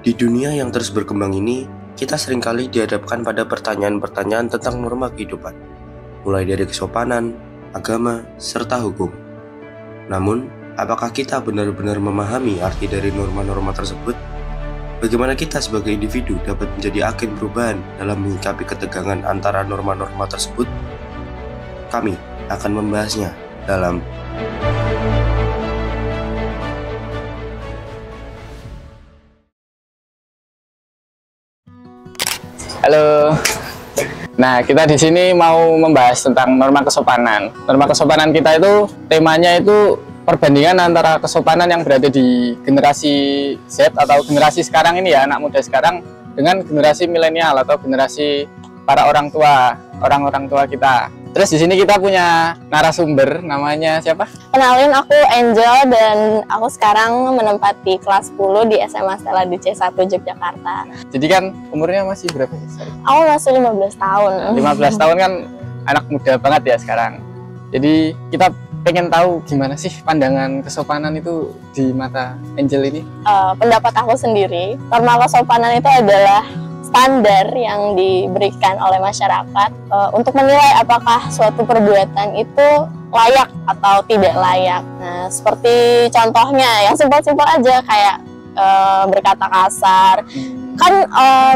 Di dunia yang terus berkembang ini, kita seringkali dihadapkan pada pertanyaan-pertanyaan tentang norma kehidupan, mulai dari kesopanan, agama, serta hukum. Namun, apakah kita benar-benar memahami arti dari norma-norma tersebut? Bagaimana kita sebagai individu dapat menjadi agen perubahan dalam menyikapi ketegangan antara norma-norma tersebut? Kami akan membahasnya dalam Halo. Nah, kita di sini mau membahas tentang norma kesopanan. Norma kesopanan kita itu temanya itu perbandingan antara kesopanan yang berada di generasi Z atau generasi sekarang ini ya, anak muda sekarang, dengan generasi milenial atau generasi para orang tua kita. Terus di sini kita punya narasumber, namanya siapa? Kenalin, aku Angel dan aku sekarang menempati kelas 10 di SMA Stella di C1 Yogyakarta. Jadi kan umurnya masih berapa sih? Aku masih 15 tahun. 15 tahun kan anak muda banget ya sekarang. Jadi kita pengen tahu gimana sih pandangan kesopanan itu di mata Angel ini? Pendapat aku sendiri, norma kesopanan itu adalah standar yang diberikan oleh masyarakat untuk menilai apakah suatu perbuatan itu layak atau tidak layak. Nah, seperti contohnya yang simpel-simpel aja kayak berkata kasar. Kan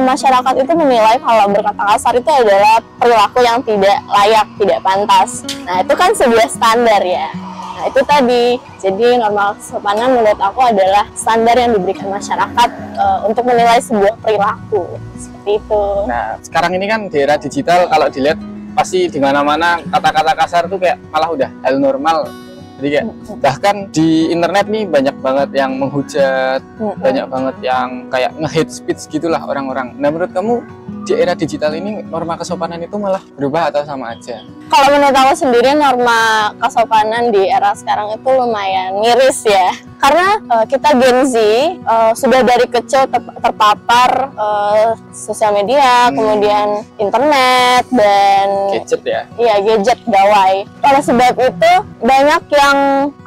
masyarakat itu menilai kalau berkata kasar itu adalah perilaku yang tidak layak, tidak pantas. Nah, itu kan sebuah standar ya. Nah, itu tadi. Jadi norma kesopanan menurut aku adalah standar yang diberikan masyarakat untuk menilai sebuah perilaku. Seperti itu. Nah, sekarang ini kan di era digital, kalau dilihat pasti di mana-mana kata-kata kasar tuh kayak malah udah hal normal. Jadi kayak bahkan di internet nih banyak banget yang menghujat, banyak banget yang kayak nge-hate speech gitulah orang-orang. Nah, menurut kamu di era digital ini norma kesopanan itu malah berubah atau sama aja? Kalau menurut aku sendiri norma kesopanan di era sekarang itu lumayan miris ya. Karena kita Gen Z sudah dari kecil terpapar sosial media, kemudian internet dan gadget ya? Iya, gadget, gawai. Oleh sebab itu banyak yang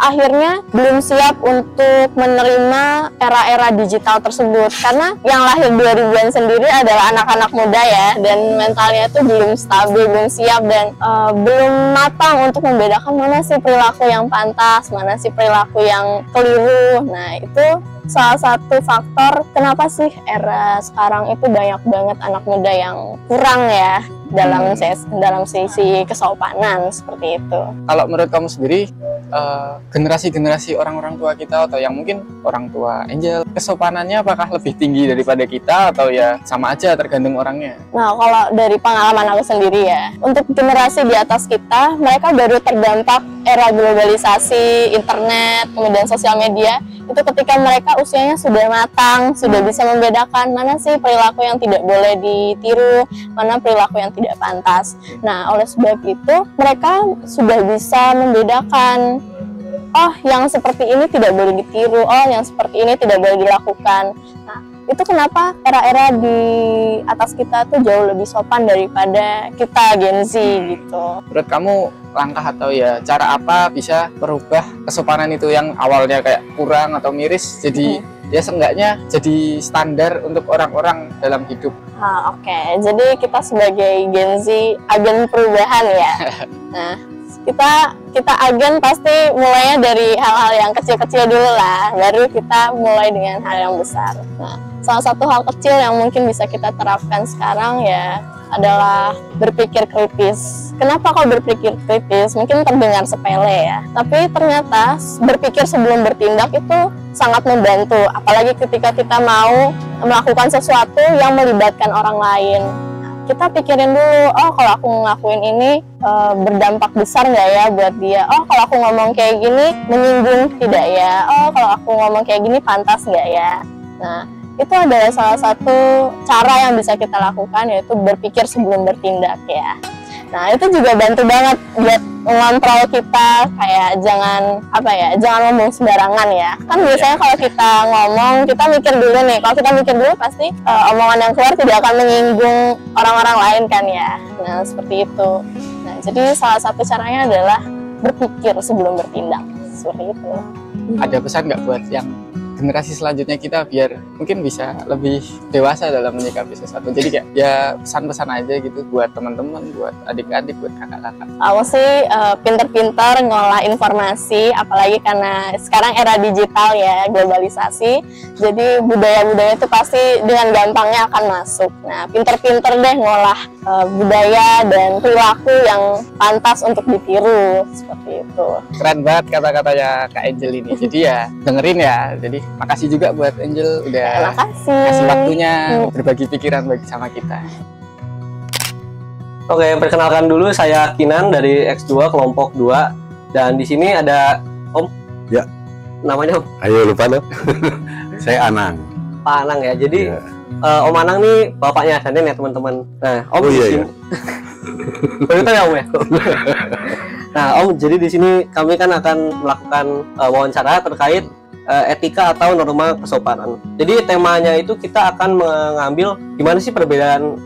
akhirnya belum siap untuk menerima era-era digital tersebut. Karena yang lahir 2000-an sendiri adalah anak-anak muda ya, dan mentalnya itu belum stabil, belum siap, dan belum matang untuk membedakan mana sih perilaku yang pantas, mana sih perilaku yang keliru. Nah, itu salah satu faktor kenapa sih era sekarang itu banyak banget anak muda yang kurang ya dalam sisi kesopanan seperti itu. Kalau menurut kamu sendiri, generasi-generasi orang-orang tua kita atau yang mungkin orang tua Angel, kesopanannya apakah lebih tinggi daripada kita atau ya sama aja tergantung orangnya? Nah, kalau dari pengalaman aku sendiri ya, untuk generasi di atas kita, mereka baru terdampak era globalisasi, internet, kemudian sosial media, itu ketika mereka usianya sudah matang, sudah bisa membedakan mana sih perilaku yang tidak boleh ditiru, mana perilaku yang tidak pantas. Nah, oleh sebab itu, mereka sudah bisa membedakan, oh yang seperti ini tidak boleh ditiru, oh yang seperti ini tidak boleh dilakukan. Nah, itu kenapa era-era di atas kita tuh jauh lebih sopan daripada kita Gen Z gitu. Menurut kamu langkah atau ya cara apa bisa merubah kesopanan itu yang awalnya kayak kurang atau miris jadi ya seenggaknya jadi standar untuk orang-orang dalam hidup? Oke. Jadi kita sebagai Gen Z agen perubahan ya. Nah, kita agen pasti mulainya dari hal-hal yang kecil-kecil dulu lah, baru kita mulai dengan hal yang besar. Nah, salah satu hal kecil yang mungkin bisa kita terapkan sekarang ya adalah berpikir kritis. Kenapa kok berpikir kritis? Mungkin terdengar sepele ya, tapi ternyata berpikir sebelum bertindak itu sangat membantu, apalagi ketika kita mau melakukan sesuatu yang melibatkan orang lain. Kita pikirin dulu, oh kalau aku ngelakuin ini berdampak besar nggak ya buat dia? Oh kalau aku ngomong kayak gini menyinggung tidak ya? Oh kalau aku ngomong kayak gini pantas nggak ya? Nah, itu adalah salah satu cara yang bisa kita lakukan, yaitu berpikir sebelum bertindak ya. Nah, itu juga bantu banget buat mengontrol kita, kayak jangan ngomong sembarangan ya. Kan biasanya kalau kita ngomong, kita mikir dulu nih. Kalau kita mikir dulu pasti omongan yang keluar tidak akan menyinggung orang-orang lain kan ya. Nah, seperti itu. Nah, jadi salah satu caranya adalah berpikir sebelum bertindak. Seperti itu. Ada pesan nggak buat yang generasi selanjutnya kita biar mungkin bisa lebih dewasa dalam menyikapi sesuatu. Jadi kayak ya pesan-pesan aja gitu buat teman-teman, buat adik-adik, buat kakak-kakak. Aku sih pinter-pinter ngolah informasi, apalagi karena sekarang era digital ya, globalisasi. Jadi budaya-budaya itu pasti dengan gampangnya akan masuk. Nah, pinter-pinter deh ngolah budaya dan perilaku yang pantas untuk ditiru, seperti itu. Keren banget kata-katanya Kak Angel ini. Jadi ya dengerin ya. Jadi makasih juga buat Angel udah Makasih. kasih waktunya berbagi pikiran bagi sama kita. Oke, perkenalkan dulu saya Kinan dari X2 kelompok 2 dan di sini ada Om. Ya. Namanya Om? Ayo lupa loh. Saya Anang. Pak Anang ya. Jadi Ya. Om Anang nih bapaknya Danen ya teman-teman. Nah, Om Oh di iya, sini. Baru tahu ya Om ya. Nah, Om, jadi di sini kami kan akan melakukan wawancara terkait etika atau norma kesopanan. Jadi temanya itu kita akan mengambil gimana sih perbedaan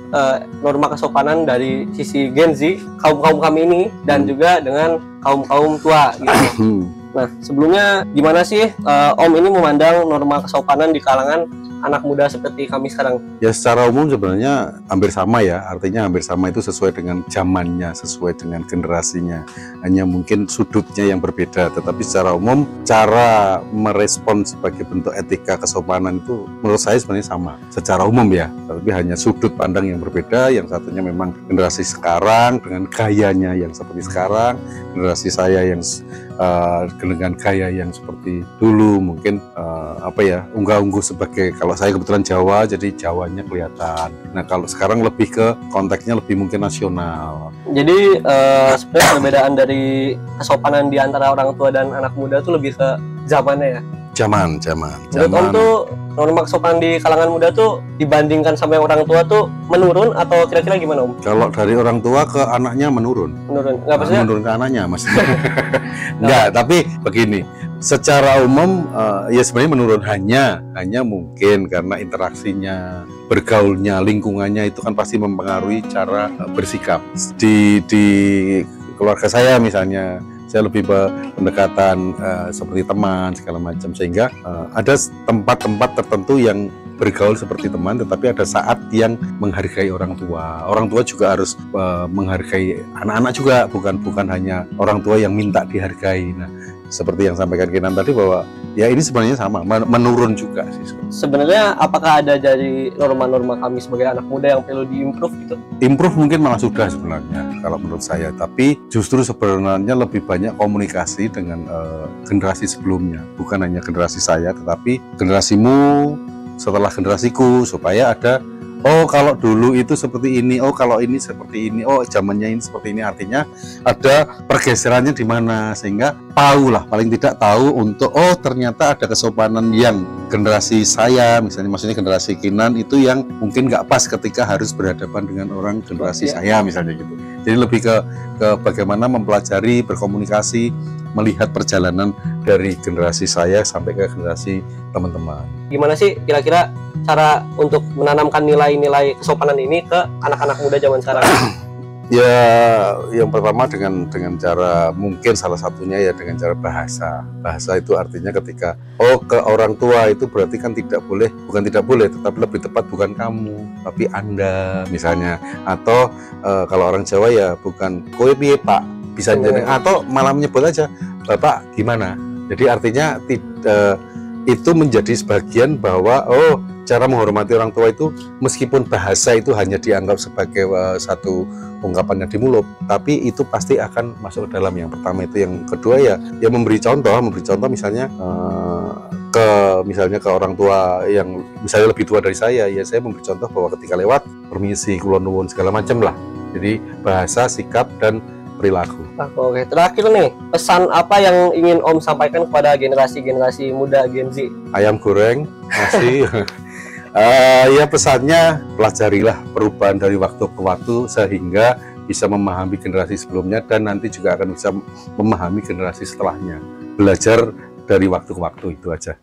norma kesopanan dari sisi Gen Z, kaum kami ini, dan juga dengan kaum tua gitu. Nah, sebelumnya gimana sih Om ini memandang norma kesopanan di kalangan anak muda seperti kami sekarang? Ya secara umum sebenarnya hampir sama ya. Artinya hampir sama itu sesuai dengan zamannya, sesuai dengan generasinya. Hanya mungkin sudutnya yang berbeda. Tetapi secara umum cara merespon sebagai bentuk etika kesopanan itu menurut saya sebenarnya sama. Secara umum ya. Tapi hanya sudut pandang yang berbeda. Yang satunya memang generasi sekarang dengan gayanya yang seperti sekarang. Generasi saya yang dengan gaya yang seperti dulu mungkin unggah-ungguh sebagai, kalau saya kebetulan Jawa jadi Jawanya kelihatan. Nah kalau sekarang lebih ke konteksnya lebih mungkin nasional. Jadi sebenarnya perbedaan dari kesopanan di antara orang tua dan anak muda itu lebih ke zamannya ya. Zaman. Menurut Om tuh norma kesopanan di kalangan muda tuh dibandingkan sama yang orang tua tuh menurun atau kira-kira gimana Om? Kalau dari orang tua ke anaknya menurun. Menurun. Nggak maksudnya? Menurun ke anaknya maksudnya. Enggak, tapi begini. Secara umum ya sebenarnya menurun hanya mungkin karena interaksinya, bergaulnya, lingkungannya itu kan pasti mempengaruhi cara bersikap. Di keluarga saya misalnya, saya lebih pendekatan seperti teman segala macam, sehingga ada tempat-tempat tertentu yang bergaul seperti teman, tetapi ada saat yang menghargai orang tua. Orang tua juga harus menghargai anak-anak juga, bukan hanya orang tua yang minta dihargai. Nah, seperti yang sampaikan Kinan tadi bahwa ya ini sebenarnya sama, menurun juga sih. Sebenarnya apakah ada dari norma-norma kami sebagai anak muda yang perlu diimprove gitu? Improve mungkin malah sudah sebenarnya kalau menurut saya, tapi justru sebenarnya lebih banyak komunikasi dengan generasi sebelumnya, bukan hanya generasi saya tetapi generasimu setelah generasiku, supaya ada kalau dulu itu seperti ini, kalau ini seperti ini, zamannya ini seperti ini. Artinya ada pergeserannya di mana, sehingga paling tidak tahu untuk ternyata ada kesopanan yang generasi saya, maksudnya generasi Kinan itu yang mungkin nggak pas ketika harus berhadapan dengan orang generasi saya misalnya gitu. Jadi lebih ke bagaimana mempelajari, berkomunikasi, melihat perjalanan dari generasi saya sampai ke generasi teman-teman. Gimana sih kira-kira cara untuk menanamkan nilai-nilai kesopanan ini ke anak-anak muda zaman sekarang? Ya, yang pertama dengan cara, mungkin salah satunya ya dengan cara bahasa. Bahasa itu artinya ketika ke orang tua itu berarti kan bukan tidak boleh, tetapi lebih tepat bukan kamu, tapi Anda misalnya. Atau kalau orang Jawa ya bukan kowe piye Pak, bisa jadi, atau malah menyebut aja Bapak gimana. Jadi artinya itu menjadi sebagian bahwa cara menghormati orang tua itu, meskipun bahasa itu hanya dianggap sebagai satu ungkapannya di mulut, tapi itu pasti akan masuk ke dalam. Yang pertama itu. Yang kedua ya memberi contoh misalnya ke orang tua yang misalnya lebih tua dari saya, ya saya memberi contoh bahwa ketika lewat permisi, kula nuwun, segala macam lah. Jadi bahasa, sikap, dan perilaku. Oke, terakhir nih, pesan apa yang ingin Om sampaikan kepada generasi muda Gen Z? Ayam goreng, nasi. Ya pesannya, pelajarilah perubahan dari waktu ke waktu sehingga bisa memahami generasi sebelumnya dan nanti juga akan bisa memahami generasi setelahnya. Belajar dari waktu ke waktu, itu aja.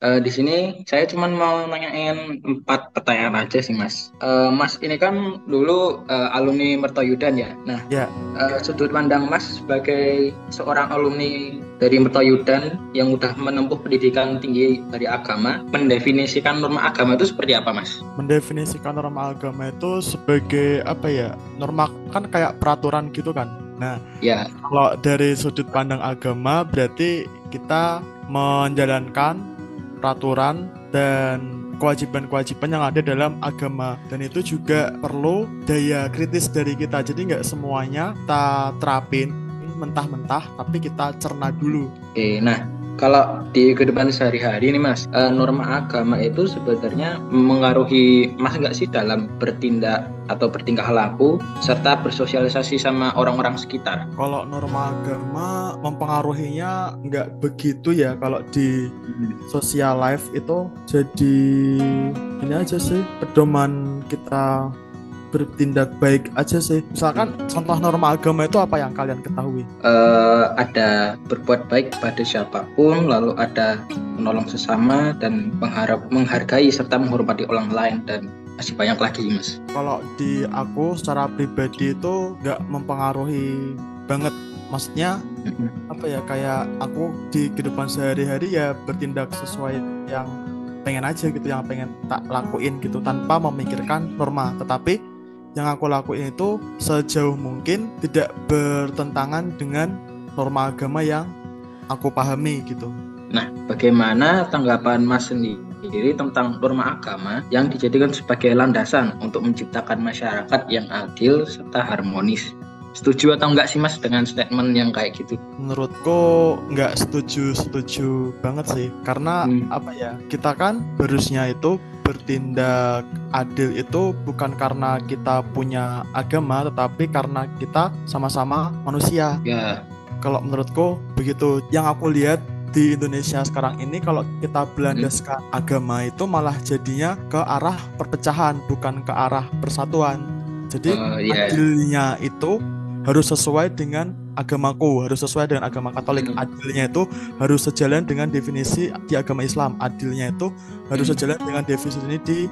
Di sini saya cuma mau nanyain 4 pertanyaan aja sih Mas. Mas ini kan dulu alumni Mertoyudan ya. Nah, Ya, sudut pandang Mas sebagai seorang alumni dari Mertoyudan yang udah menempuh pendidikan tinggi dari agama, mendefinisikan norma agama itu seperti apa Mas? mendefinisikan norma agama itu sebagai apa ya? Norma kan kayak peraturan gitu kan. Nah, Ya, kalau dari sudut pandang agama berarti kita menjalankan peraturan dan kewajiban-kewajiban yang ada dalam agama, dan itu juga perlu daya kritis dari kita, jadi nggak semuanya kita terapin mentah-mentah, tapi kita cerna dulu. oke. Nah, kalau di kehidupan sehari-hari nih Mas, norma agama itu sebenarnya mengaruhi Mas nggak sih dalam bertindak atau bertingkah laku serta bersosialisasi sama orang-orang sekitar? Kalau norma agama mempengaruhinya nggak begitu ya, kalau di social life itu jadi ini aja sih, pedoman kita bertindak baik aja sih. Misalkan contoh norma agama itu apa yang kalian ketahui? Ada berbuat baik pada siapapun, lalu ada menolong sesama dan menghargai serta menghormati orang lain, dan masih banyak lagi Mas. Kalau di aku secara pribadi itu nggak mempengaruhi banget. Maksudnya apa ya, kayak aku di kehidupan sehari-hari ya bertindak sesuai yang pengen aja gitu, yang pengen tak lakuin gitu, tanpa memikirkan norma. Tetapi yang aku lakuin itu sejauh mungkin tidak bertentangan dengan norma agama yang aku pahami gitu. Nah, bagaimana tanggapan Mas sendiri tentang norma agama yang dijadikan sebagai landasan untuk menciptakan masyarakat yang adil serta harmonis? Setuju atau enggak sih Mas dengan statement yang kayak gitu? Menurutku nggak setuju banget sih, karena apa ya, kita kan harusnya itu bertindak adil itu bukan karena kita punya agama, tetapi karena kita sama-sama manusia. Ya, Kalau menurutku begitu. Yang aku lihat di Indonesia sekarang ini, kalau kita berlandaskan agama itu malah jadinya ke arah perpecahan, bukan ke arah persatuan. Jadi iya. adilnya itu harus sesuai dengan agamaku, harus sesuai dengan agama Katolik. Adilnya itu harus sejalan dengan definisi di agama Islam. Adilnya itu harus sejalan dengan definisi ini di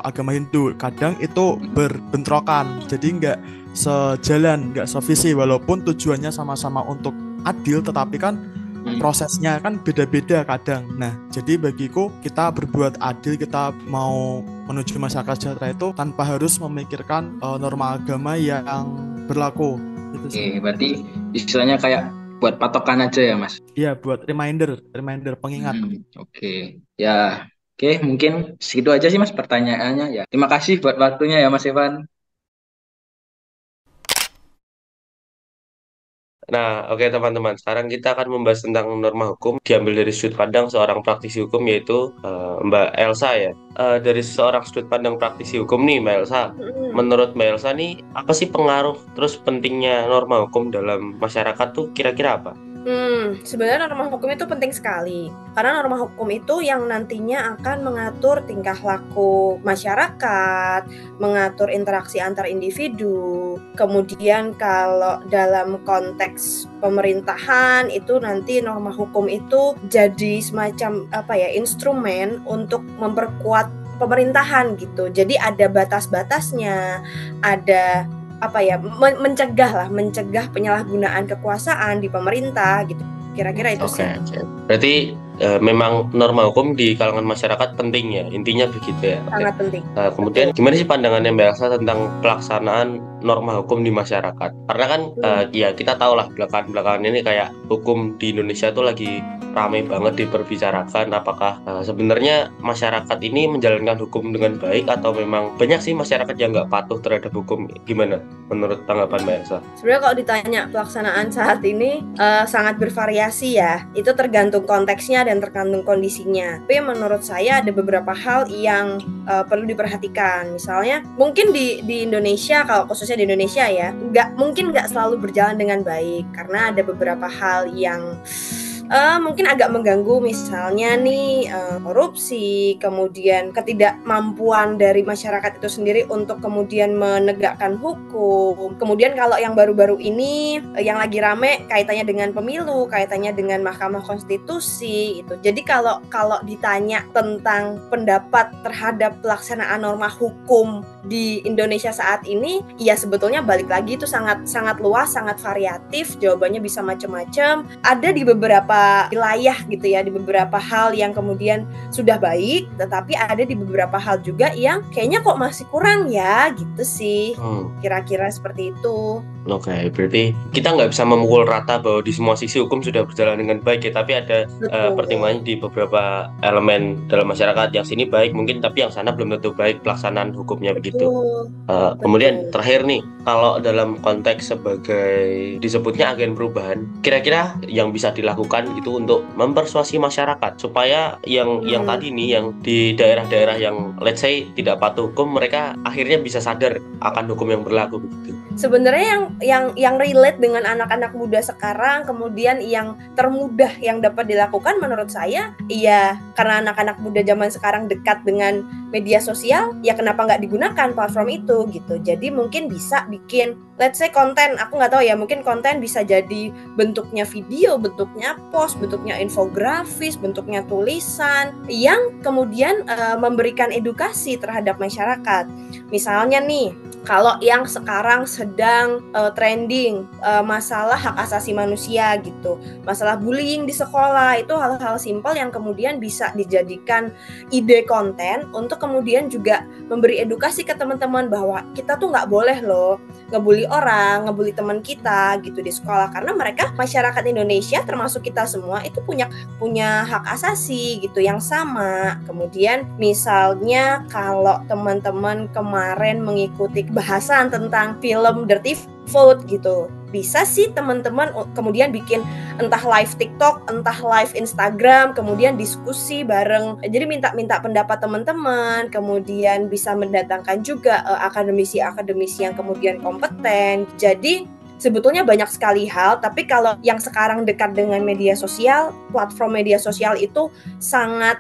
agama Hindu. Kadang itu berbentrokan, jadi nggak sejalan, nggak sevisi, walaupun tujuannya sama-sama untuk adil, tetapi kan prosesnya kan beda-beda kadang. Nah, jadi bagiku kita berbuat adil, kita mau menuju masyarakat sejahtera itu tanpa harus memikirkan norma agama yang berlaku. Gitu sih. Oke, berarti istilahnya kayak buat patokan aja ya Mas? Iya, buat reminder pengingat. Oke, ya, oke, mungkin segitu aja sih Mas pertanyaannya ya. Terima kasih buat waktunya ya Mas Evan. Nah, oke teman-teman, sekarang kita akan membahas tentang norma hukum diambil dari sudut pandang seorang praktisi hukum, yaitu Mbak Elsa ya. Dari seorang sudut pandang praktisi hukum nih Mbak Elsa, menurut Mbak Elsa nih, apa sih pengaruh terus pentingnya norma hukum dalam masyarakat tuh kira-kira apa? Sebenarnya norma hukum itu penting sekali, karena norma hukum itu yang nantinya akan mengatur tingkah laku masyarakat, mengatur interaksi antar individu. Kemudian kalau dalam konteks pemerintahan itu nanti norma hukum itu jadi semacam instrumen untuk memperkuat pemerintahan gitu. Jadi ada batas-batasnya, ada mencegah penyalahgunaan kekuasaan di pemerintah gitu. Kira-kira itu sih. Oke. Berarti memang norma hukum di kalangan masyarakat penting ya, intinya begitu ya. Sangat penting. Kemudian gimana sih pandangannya Mbak Elsa tentang pelaksanaan norma hukum di masyarakat? Karena kan ya kita tahu lah belakangan ini kayak hukum di Indonesia tuh lagi ramai banget diperbicarakan. Apakah sebenarnya masyarakat ini menjalankan hukum dengan baik, atau memang banyak sih masyarakat yang nggak patuh terhadap hukum? Gimana menurut tanggapan Mbak Elsa? Sebenarnya kalau ditanya pelaksanaan saat ini sangat bervariasi ya. Itu tergantung konteksnya dan tergantung kondisinya. Tapi menurut saya ada beberapa hal yang perlu diperhatikan. Misalnya mungkin di Indonesia, kalau khususnya di Indonesia ya, nggak selalu berjalan dengan baik, karena ada beberapa hal yang mungkin agak mengganggu, misalnya nih korupsi, kemudian ketidakmampuan dari masyarakat itu sendiri untuk kemudian menegakkan hukum. Kemudian kalau yang baru-baru ini yang lagi rame kaitannya dengan pemilu, kaitannya dengan Mahkamah Konstitusi itu. Jadi kalau ditanya tentang pendapat terhadap pelaksanaan norma hukum di Indonesia saat ini, ya sebetulnya balik lagi itu sangat luas, sangat variatif, jawabannya bisa macam-macam. Ada di beberapa wilayah gitu ya, di beberapa hal yang kemudian sudah baik, tetapi ada di beberapa hal juga yang kayaknya kok masih kurang ya, gitu sih. Kira-kira seperti itu. Oke, berarti kita nggak bisa memukul rata bahwa di semua sisi hukum sudah berjalan dengan baik ya, tapi ada pertimbangan di beberapa elemen dalam masyarakat. Yang sini baik mungkin, tapi yang sana belum tentu baik pelaksanaan hukumnya begitu. Kemudian terakhir nih, kalau dalam konteks sebagai disebutnya agen perubahan, kira-kira yang bisa dilakukan gitu untuk mempersuasi masyarakat supaya yang tadi nih, yang di daerah-daerah yang let's say tidak patuh hukum, mereka akhirnya bisa sadar akan hukum yang berlaku begitu. Sebenarnya yang relate dengan anak-anak muda sekarang, kemudian yang termudah yang dapat dilakukan menurut saya, iya karena anak-anak muda zaman sekarang dekat dengan media sosial, ya kenapa nggak digunakan platform itu gitu. Jadi mungkin bisa bikin let's say konten, aku nggak tahu ya, mungkin konten bisa jadi bentuknya video, bentuknya post, bentuknya infografis, bentuknya tulisan yang kemudian memberikan edukasi terhadap masyarakat. Misalnya nih, kalau yang sekarang sedang trending masalah hak asasi manusia gitu, masalah bullying di sekolah, itu hal-hal simpel yang kemudian bisa dijadikan ide konten untuk kemudian juga memberi edukasi ke teman-teman bahwa kita tuh nggak boleh loh ngebully orang, ngebully teman kita gitu di sekolah, karena mereka masyarakat Indonesia termasuk kita semua itu punya hak asasi gitu yang sama. Kemudian misalnya kalau teman-teman kemarin mengikuti bahasan tentang film Dirty Vote gitu, bisa sih teman-teman kemudian bikin entah live TikTok, entah live Instagram, kemudian diskusi bareng. Jadi minta pendapat teman-teman, kemudian bisa mendatangkan juga akademisi-akademisi yang kemudian kompeten. Jadi sebetulnya banyak sekali hal, tapi kalau yang sekarang dekat dengan media sosial, platform media sosial itu sangat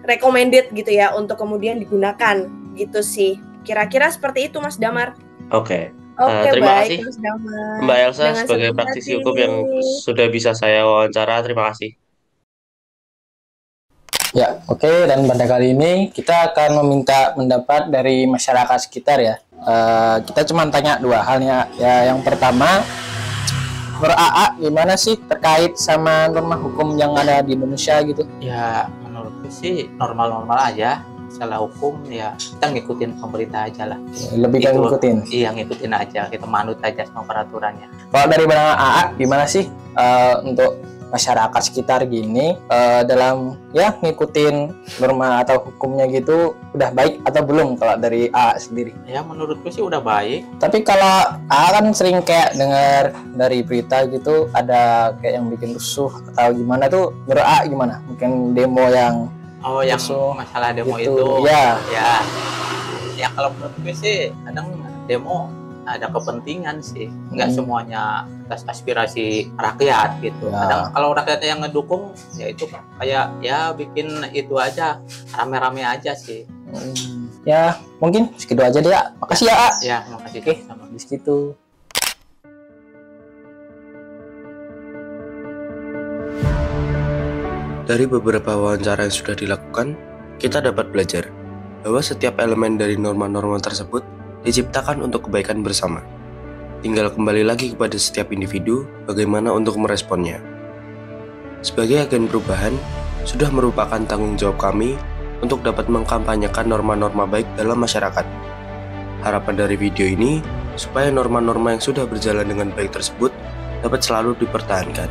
recommended gitu ya untuk kemudian digunakan gitu sih. Kira-kira seperti itu Mas Damar. Oke. Oke, Terima baik, kasih Mas Damar. Mbak Elsa Dengan sebagai senang praktisi hati. hukum yang sudah bisa saya wawancara. Terima kasih. Ya, oke. Dan pada kali ini kita akan meminta pendapat dari masyarakat sekitar ya. Kita cuma tanya dua hal ya. Yang pertama, menurut AA gimana sih terkait sama norma hukum yang ada di Indonesia gitu? Ya menurutku sih normal-normal aja. Salah hukum ya kita ngikutin pemerintah aja lah. Lebih ke ngikutin? Iya, ngikutin aja, kita manut aja sama peraturannya. Kalau dari pandangan AA gimana sih untuk masyarakat sekitar gini dalam ya ngikutin norma atau hukumnya gitu, udah baik atau belum kalau dari AA sendiri? Ya menurutku sih udah baik. Tapi kalau AA kan sering kayak dengar dari berita gitu ada kayak yang bikin rusuh atau gimana tuh, menurut AA gimana? Mungkin demo yang yang rusuh masalah demo gitu. itu Ya. Ya kalau menurutku sih kadang demo ada kepentingan sih, nggak semuanya atas aspirasi rakyat gitu. Ya. Kadang kalau rakyatnya yang ngedukung ya itu kayak ya bikin itu aja rame-rame aja sih. Ya mungkin segitu aja deh ya. Makasih ya A. Ya makasih. Oke, sama. segitu. Dari beberapa wawancara yang sudah dilakukan, kita dapat belajar bahwa setiap elemen dari norma-norma tersebut diciptakan untuk kebaikan bersama. Tinggal kembali lagi kepada setiap individu bagaimana untuk meresponnya. Sebagai agen perubahan, sudah merupakan tanggung jawab kami untuk dapat mengkampanyekan norma-norma baik dalam masyarakat. Harapan dari video ini supaya norma-norma yang sudah berjalan dengan baik tersebut dapat selalu dipertahankan.